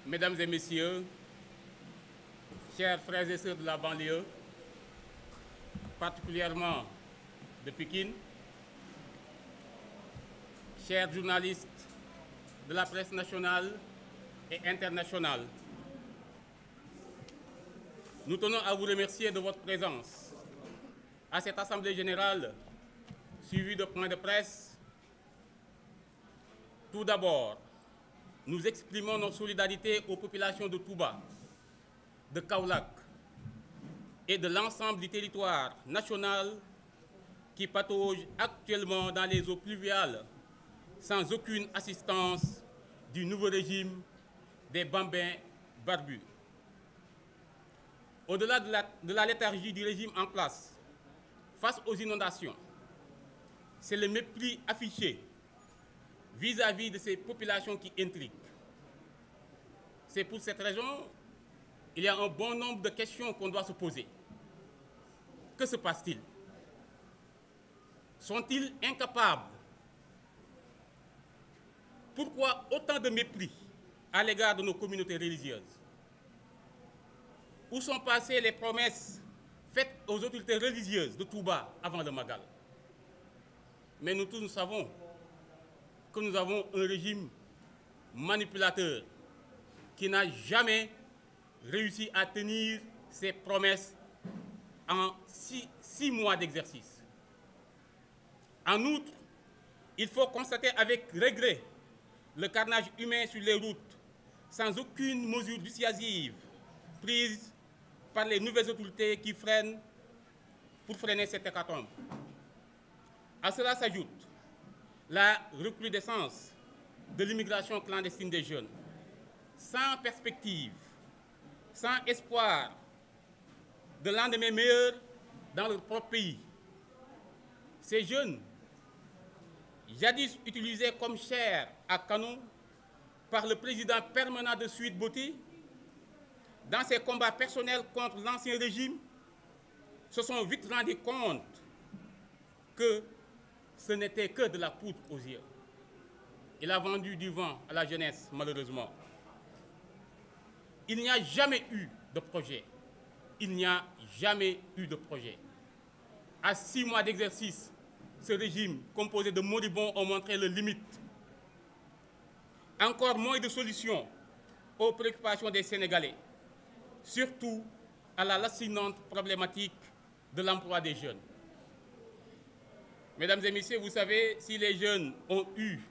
Mesdames et messieurs, chers frères et sœurs de la banlieue, particulièrement de Pékin, chers journalistes de la presse nationale et internationale, nous tenons à vous remercier de votre présence à cette Assemblée générale suivie de points de presse. Tout d'abord, nous exprimons nos solidarités aux populations de Touba, de Kaolack et de l'ensemble du territoire national qui patauge actuellement dans les eaux pluviales sans aucune assistance du nouveau régime des bambins barbus. Au-delà de la léthargie du régime en place face aux inondations, c'est le mépris affiché vis-à-vis de ces populations qui intriguent. C'est pour cette raison qu'il y a un bon nombre de questions qu'on doit se poser. Que se passe-t-il? Sont-ils incapables? Pourquoi autant de mépris à l'égard de nos communautés religieuses? Où sont passées les promesses faites aux autorités religieuses de Touba avant le Magal? Mais nous tous nous savons que nous avons un régime manipulateur qui n'a jamais réussi à tenir ses promesses en six mois d'exercice. En outre, il faut constater avec regret le carnage humain sur les routes sans aucune mesure dissuasive prise par les nouvelles autorités qui freinent pour freiner cette hécatombe. À cela s'ajoute la recrudescence de l'immigration clandestine des jeunes, sans perspective, sans espoir de lendemain meilleur dans leur propre pays. Ces jeunes, jadis utilisés comme chair à canon par le président permanent de Sweet Beauté, dans ses combats personnels contre l'ancien régime, se sont vite rendus compte que ce n'était que de la poudre aux yeux. Il a vendu du vent à la jeunesse, malheureusement. Il n'y a jamais eu de projet. Il n'y a jamais eu de projet. À 6 mois d'exercice, ce régime composé de moribonds a montré les limites. Encore moins de solutions aux préoccupations des Sénégalais, surtout à la lancinante problématique de l'emploi des jeunes. Mesdames et messieurs, vous savez, si les jeunes ont vu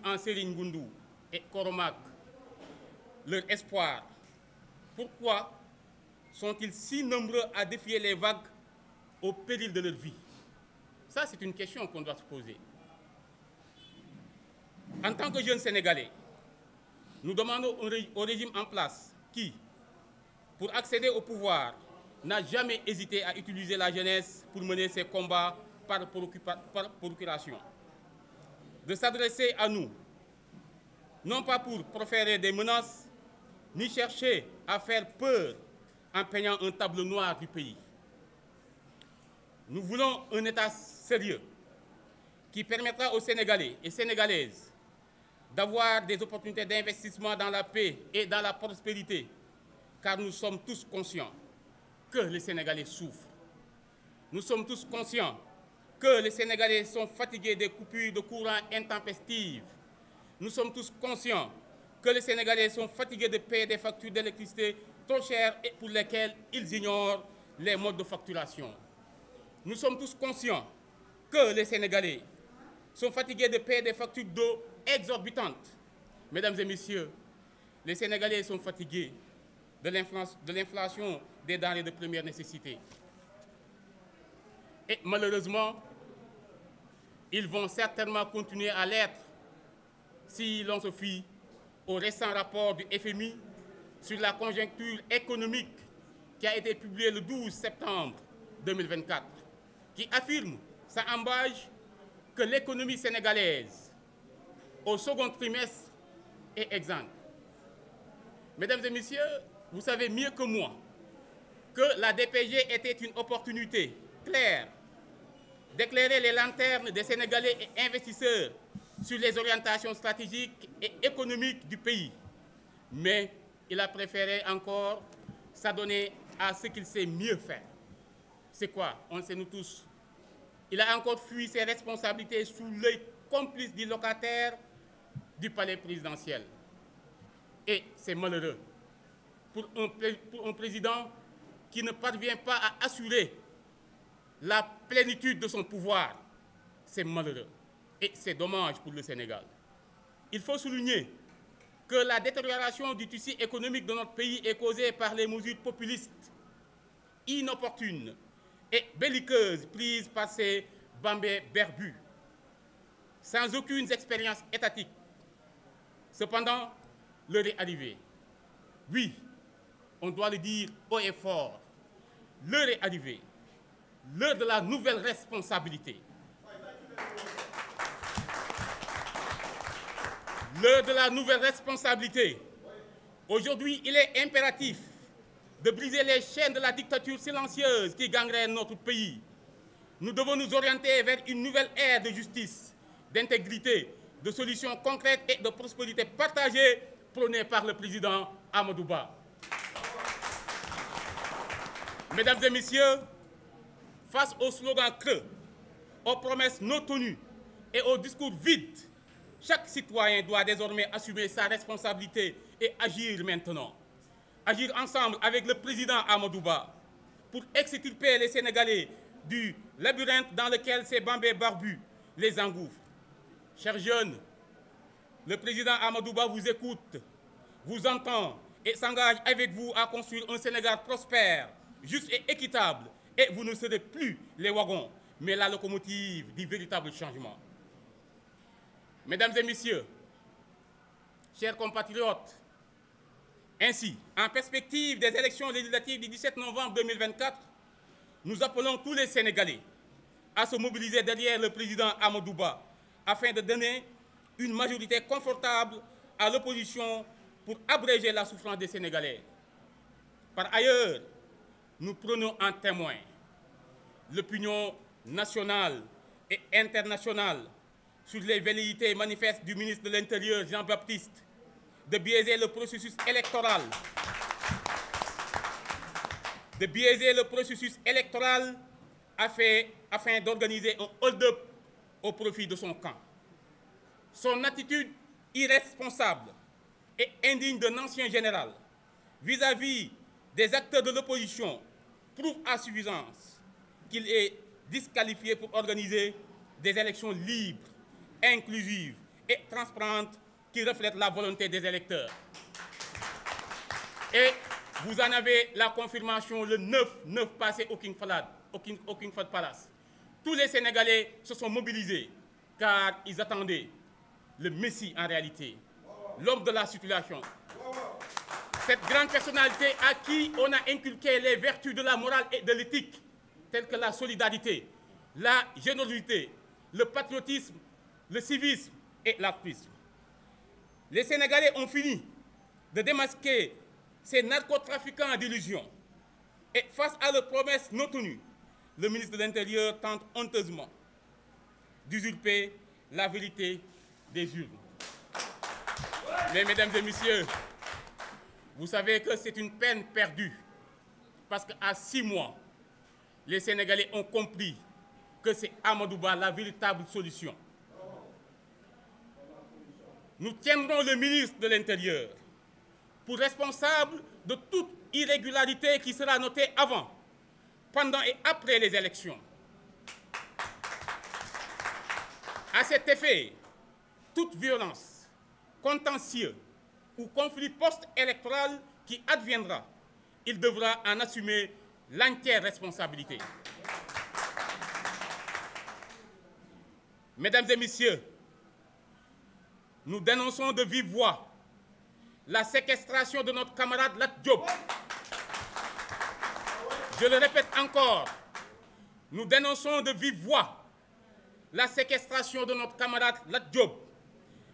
en Serigne Ngoundou et Koromak leur espoir, pourquoi sont-ils si nombreux à défier les vagues au péril de leur vie? Ça, c'est une question qu'on doit se poser. En tant que jeunes Sénégalais, nous demandons au régime en place qui, pour accéder au pouvoir, n'a jamais hésité à utiliser la jeunesse pour mener ses combats par procuration, de s'adresser à nous, non pas pour proférer des menaces, ni chercher à faire peur en peignant un tableau noir du pays. Nous voulons un État sérieux qui permettra aux Sénégalais et Sénégalaises d'avoir des opportunités d'investissement dans la paix et dans la prospérité, car nous sommes tous conscients que les Sénégalais souffrent. Nous sommes tous conscients que les Sénégalais sont fatigués des coupures de courant intempestives. Nous sommes tous conscients que les Sénégalais sont fatigués de payer des factures d'électricité trop chères et pour lesquelles ils ignorent les modes de facturation. Nous sommes tous conscients que les Sénégalais sont fatigués de payer des factures d'eau exorbitantes. Mesdames et messieurs, les Sénégalais sont fatigués de l'inflation des denrées de première nécessité. Et malheureusement, ils vont certainement continuer à l'être si l'on se fie au récent rapport du FMI sur la conjoncture économique qui a été publié le 12 septembre 2024, qui affirme sans embâche que l'économie sénégalaise au second trimestre est exsangue. Mesdames et messieurs, vous savez mieux que moi que la DPG était une opportunité claire d'éclairer les lanternes des Sénégalais et investisseurs sur les orientations stratégiques et économiques du pays. Mais il a préféré encore s'adonner à ce qu'il sait mieux faire. C'est quoi? On le sait nous tous. Il a encore fui ses responsabilités sous l'œil complice du locataire du palais présidentiel. Et c'est malheureux pour un président qui ne parvient pas à assurer la plénitude de son pouvoir. C'est malheureux et c'est dommage pour le Sénégal. Il faut souligner que la détérioration du tissu économique de notre pays est causée par les mesures populistes, inopportunes et belliqueuses prises par ces bambins berbus, sans aucune expérience étatique. Cependant, l'heure est arrivée. Oui, on doit le dire haut et fort. L'heure est arrivée. L'heure de la nouvelle responsabilité. L'heure de la nouvelle responsabilité. Aujourd'hui, il est impératif de briser les chaînes de la dictature silencieuse qui gangrène notre pays. Nous devons nous orienter vers une nouvelle ère de justice, d'intégrité, de solutions concrètes et de prospérité partagée prônée par le président Amadou Ba. Mesdames et messieurs, face aux slogans creux, aux promesses non tenues et aux discours vides, chaque citoyen doit désormais assumer sa responsabilité et agir maintenant. Agir ensemble avec le président Amadou Ba pour extirper les Sénégalais du labyrinthe dans lequel ces bambins barbus les engouffrent. Chers jeunes, le président Amadou Ba vous écoute, vous entend et s'engage avec vous à construire un Sénégal prospère, juste et équitable. Et vous ne serez plus les wagons, mais la locomotive du véritable changement. Mesdames et messieurs, chers compatriotes, ainsi, en perspective des élections législatives du 17 novembre 2024, nous appelons tous les Sénégalais à se mobiliser derrière le président Amadou Ba afin de donner une majorité confortable à l'opposition pour abréger la souffrance des Sénégalais. Par ailleurs, nous prenons en témoin l'opinion nationale et internationale sur les velléités manifestes du ministre de l'Intérieur, Jean-Baptiste, de biaiser le processus électoral, afin d'organiser un hold-up au profit de son camp. Son attitude irresponsable et indigne d'un ancien général vis-à-vis des acteurs de l'opposition prouve à suffisance qu'il est disqualifié pour organiser des élections libres, inclusives et transparentes qui reflètent la volonté des électeurs. Et vous en avez la confirmation le 9 passé au King Fahd Palace. Tous les Sénégalais se sont mobilisés car ils attendaient le Messie en réalité, l'homme de la situation. Cette grande personnalité à qui on a inculqué les vertus de la morale et de l'éthique, telles que la solidarité, la générosité, le patriotisme, le civisme et l'altruisme. Les Sénégalais ont fini de démasquer ces narcotrafiquants d'illusions. Et face à leurs promesses non tenues, le ministre de l'Intérieur tente honteusement d'usurper la vérité des urnes. Mais mesdames et messieurs, vous savez que c'est une peine perdue parce qu'à 6 mois, les Sénégalais ont compris que c'est Amadou Ba la véritable solution. Nous tiendrons le ministre de l'Intérieur pour responsable de toute irrégularité qui sera notée avant, pendant et après les élections. À cet effet, toute violence, contentieux ou conflit post-électoral qui adviendra, il devra en assumer l'entière responsabilité. Mesdames et messieurs, nous dénonçons de vive voix la séquestration de notre camarade Lat Diop. Je le répète encore, nous dénonçons de vive voix la séquestration de notre camarade Lat Diop,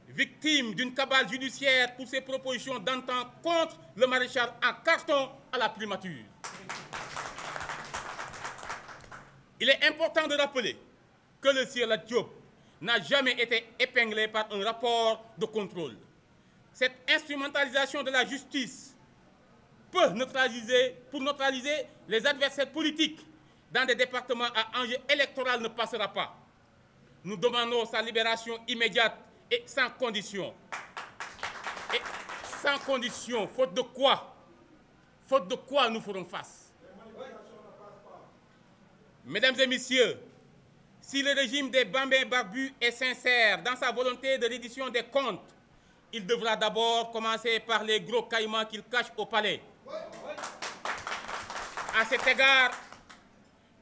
victime d'une cabale judiciaire pour ses propositions d'entente contre le maréchal en carton à la primature. Il est important de rappeler que le sieur Lat Diop n'a jamais été épinglé par un rapport de contrôle. Cette instrumentalisation de la justice peut neutraliser les adversaires politiques dans des départements à enjeu électoral ne passera pas. Nous demandons sa libération immédiate et sans condition. Et sans condition, faute de quoi nous ferons face. Mesdames et messieurs, si le régime des Bambins barbus est sincère dans sa volonté de reddition des comptes, il devra d'abord commencer par les gros caïmans qu'il cache au palais. À cet égard,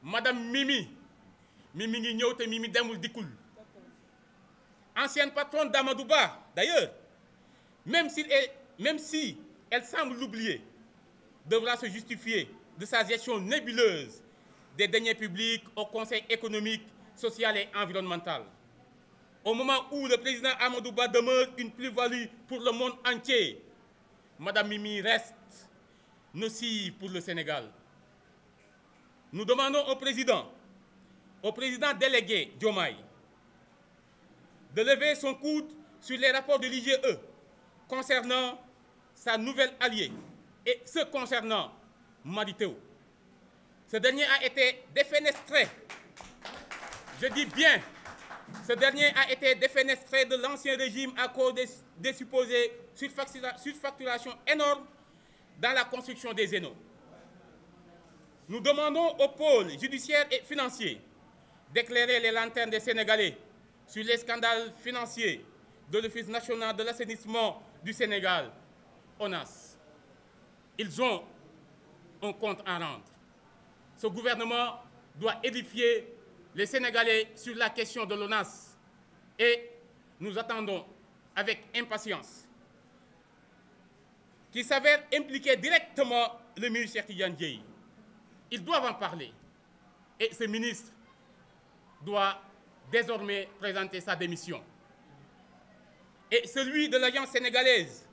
Madame Mimi ngi ñëw te Mimi demul dikul. Ancienne patronne d'Amadou Ba, d'ailleurs, même si elle semble l'oublier, devra se justifier de sa gestion nébuleuse des deniers publics au Conseil économique, social et environnemental. Au moment où le président Amadou Ba demeure une plus-value pour le monde entier, Madame Mimi reste nocive pour le Sénégal. Nous demandons au président délégué Diomaye de lever son coude sur les rapports de l'IGE concernant sa nouvelle alliée et ce concernant Mary Teuw. Ce dernier a été défenestré, je dis bien, ce dernier a été défenestré de l'ancien régime à cause des supposées surfacturations énormes dans la construction des Zénos. Nous demandons au pôle judiciaire et financier d'éclairer les lanternes des Sénégalais sur les scandales financiers de l'Office national de l'assainissement du Sénégal, ONAS. Ils ont un compte à rendre. Ce gouvernement doit édifier les Sénégalais sur la question de l'ONAS et nous attendons avec impatience qu'il s'avère impliquer directement le ministre Cheikh Tidiane Dièye. Ils doivent en parler et ce ministre doit désormais présenter sa démission. Et celui de l'Agence sénégalaise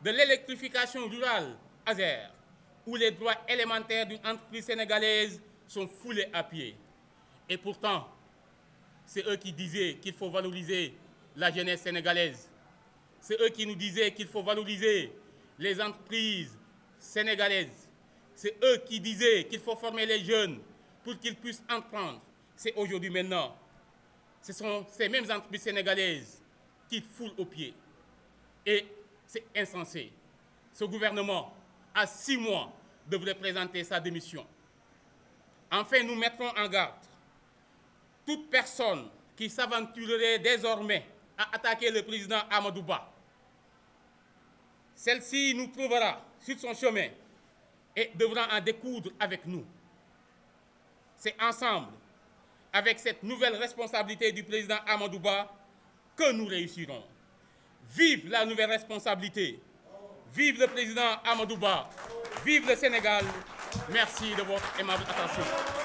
de l'électrification rurale, ASER, où les droits élémentaires d'une entreprise sénégalaise sont foulés à pied. Et pourtant, c'est eux qui disaient qu'il faut valoriser la jeunesse sénégalaise. C'est eux qui nous disaient qu'il faut valoriser les entreprises sénégalaises. C'est eux qui disaient qu'il faut former les jeunes pour qu'ils puissent entreprendre. C'est aujourd'hui maintenant. Ce sont ces mêmes entreprises sénégalaises qui foulent aux pieds. Et c'est insensé. Ce gouvernement, à 6 mois, devrait présenter sa démission. Enfin, nous mettrons en garde toute personne qui s'aventurerait désormais à attaquer le président Amadou Ba. Celle-ci nous trouvera sur son chemin et devra en découdre avec nous. C'est ensemble, avec cette nouvelle responsabilité du président Amadou Ba, que nous réussirons. Vive la nouvelle responsabilité. Vive le président Amadou Ba. Vive le Sénégal. Merci de votre aimable attention.